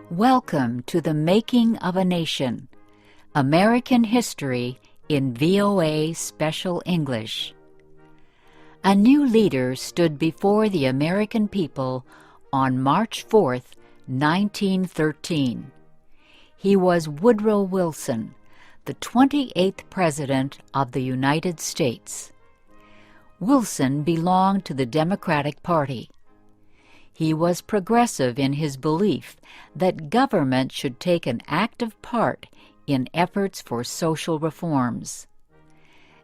Welcome to the Making of a Nation, American History in VOA Special English. A new leader stood before the American people on March 4th, 1913. He was Woodrow Wilson, the 28th President of the United States. Wilson belonged to the Democratic Party. He was progressive in his belief that government should take an active part in efforts for social reforms.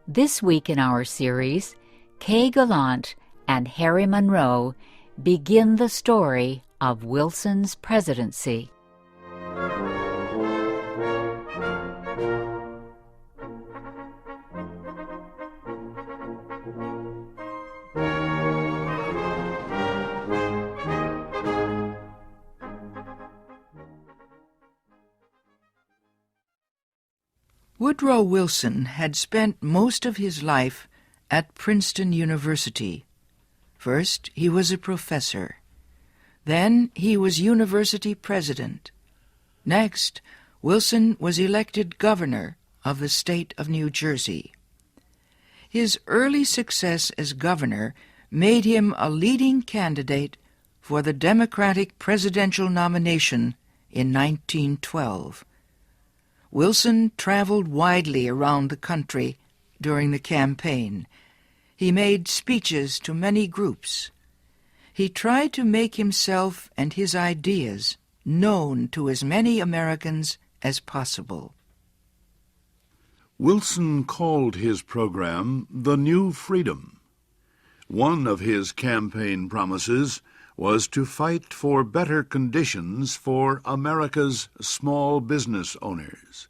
This week in our series, Kay Gallant and Harry Monroe begin the story of Wilson's presidency. Woodrow Wilson had spent most of his life at Princeton University. First, he was a professor. Then he was university president. Next, Wilson was elected governor of the state of New Jersey. His early success as governor made him a leading candidate for the Democratic presidential nomination in 1912. Wilson traveled widely around the country during the campaign. He made speeches to many groups. He tried to make himself and his ideas known to as many Americans as possible. Wilson called his program the New Freedom. One of his campaign promises was to fight for better conditions for America's small business owners.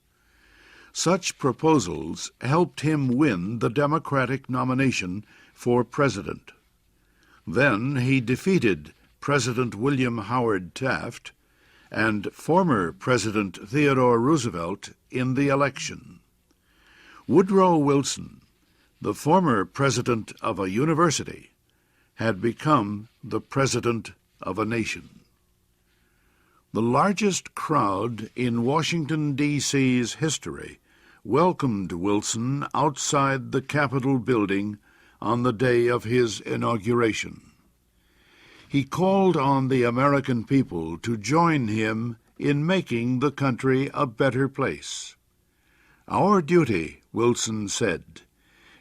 Such proposals helped him win the Democratic nomination for president. Then he defeated President William Howard Taft and former President Theodore Roosevelt in the election. Woodrow Wilson, the former president of a university, had become the president of a nation. The largest crowd in Washington, D.C.'s history welcomed Wilson outside the Capitol building on the day of his inauguration. He called on the American people to join him in making the country a better place. "Our duty," Wilson said,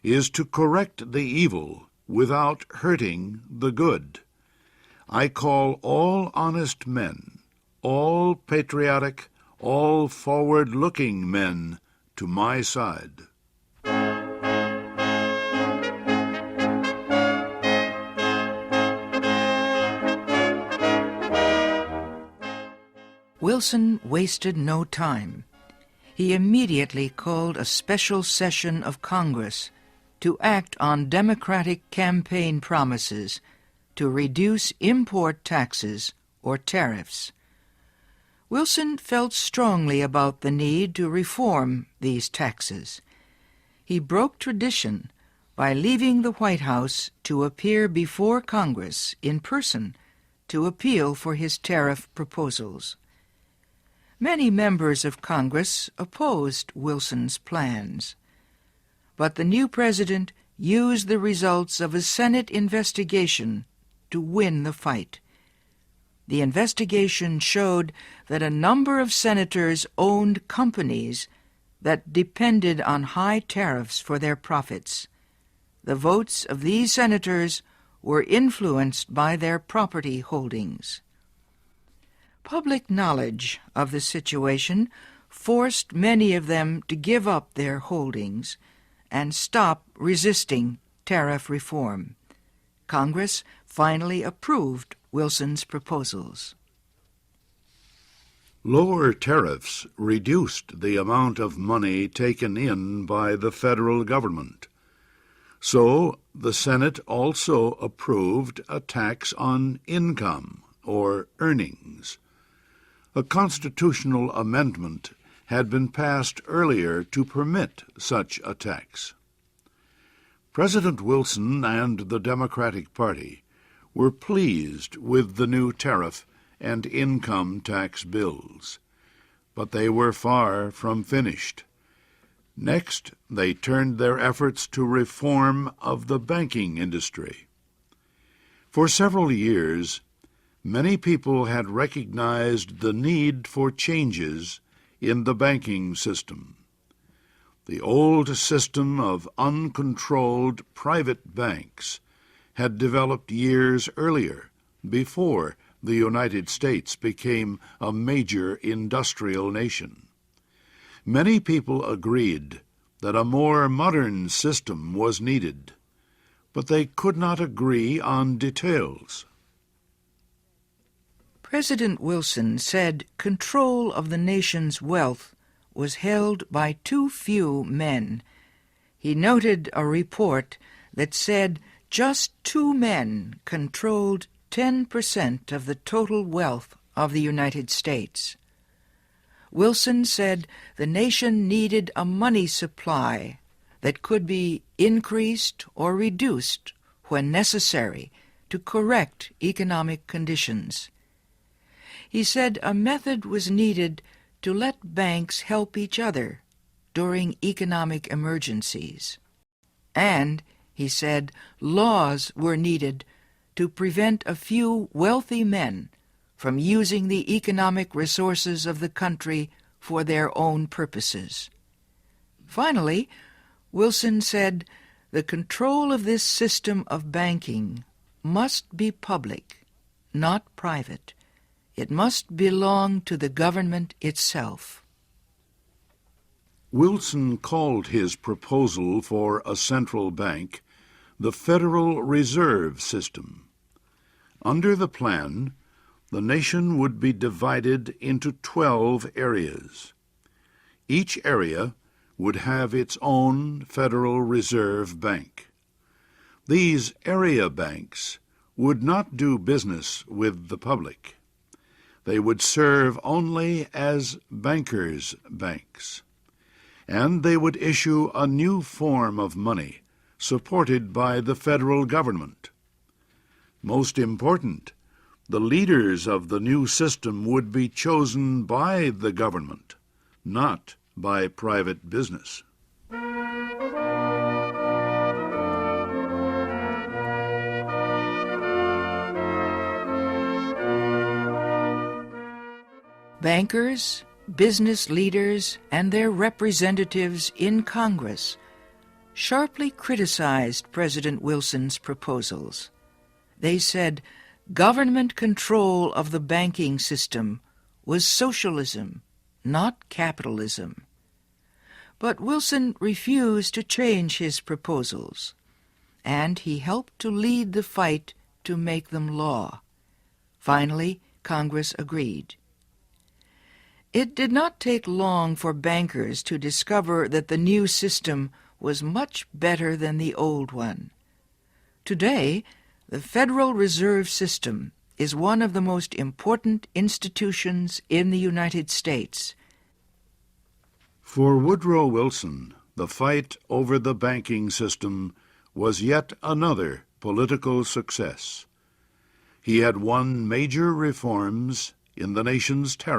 "is to correct the evil without hurting the good. I call all honest men, all patriotic, all forward-looking men to my side." Wilson wasted no time. He immediately called a special session of Congress to act on Democratic campaign promises to reduce import taxes or tariffs. Wilson felt strongly about the need to reform these taxes. He broke tradition by leaving the White House to appear before Congress in person to appeal for his tariff proposals. Many members of Congress opposed Wilson's plans, but the new president used the results of a Senate investigation to win the fight. The investigation showed that a number of senators owned companies that depended on high tariffs for their profits. The votes of these senators were influenced by their property holdings. Public knowledge of the situation forced many of them to give up their holdings and stop resisting tariff reform. Congress finally approved Wilson's proposals. Lower tariffs reduced the amount of money taken in by the federal government. So the Senate also approved a tax on income or earnings. A constitutional amendment had been passed earlier to permit such a tax. President Wilson and the Democratic Party were pleased with the new tariff and income tax bills. But they were far from finished. Next, they turned their efforts to reform of the banking industry. For several years, many people had recognized the need for changes in the banking system. The old system of uncontrolled private banks had developed years earlier, before the United States became a major industrial nation. Many people agreed that a more modern system was needed, but they could not agree on details. President Wilson said control of the nation's wealth was held by too few men. He noted a report that said just 2 men controlled 10% of the total wealth of the United States. Wilson said the nation needed a money supply that could be increased or reduced when necessary to correct economic conditions. He said a method was needed to let banks help each other during economic emergencies. And, he said, laws were needed to prevent a few wealthy men from using the economic resources of the country for their own purposes. Finally, Wilson said the control of this system of banking must be public, not private. It must belong to the government itself. Wilson called his proposal for a central bank the Federal Reserve System. Under the plan, the nation would be divided into 12 areas. Each area would have its own Federal Reserve Bank. These area banks would not do business with the public. They would serve only as bankers' banks, and they would issue a new form of money supported by the federal government. Most important, the leaders of the new system would be chosen by the government, not by private business. Bankers, business leaders, and their representatives in Congress sharply criticized President Wilson's proposals. They said government control of the banking system was socialism, not capitalism. But Wilson refused to change his proposals, and he helped to lead the fight to make them law. Finally, Congress agreed. It did not take long for bankers to discover that the new system was much better than the old one. Today, the Federal Reserve System is one of the most important institutions in the United States. For Woodrow Wilson, the fight over the banking system was yet another political success. He had won major reforms in the nation's tariff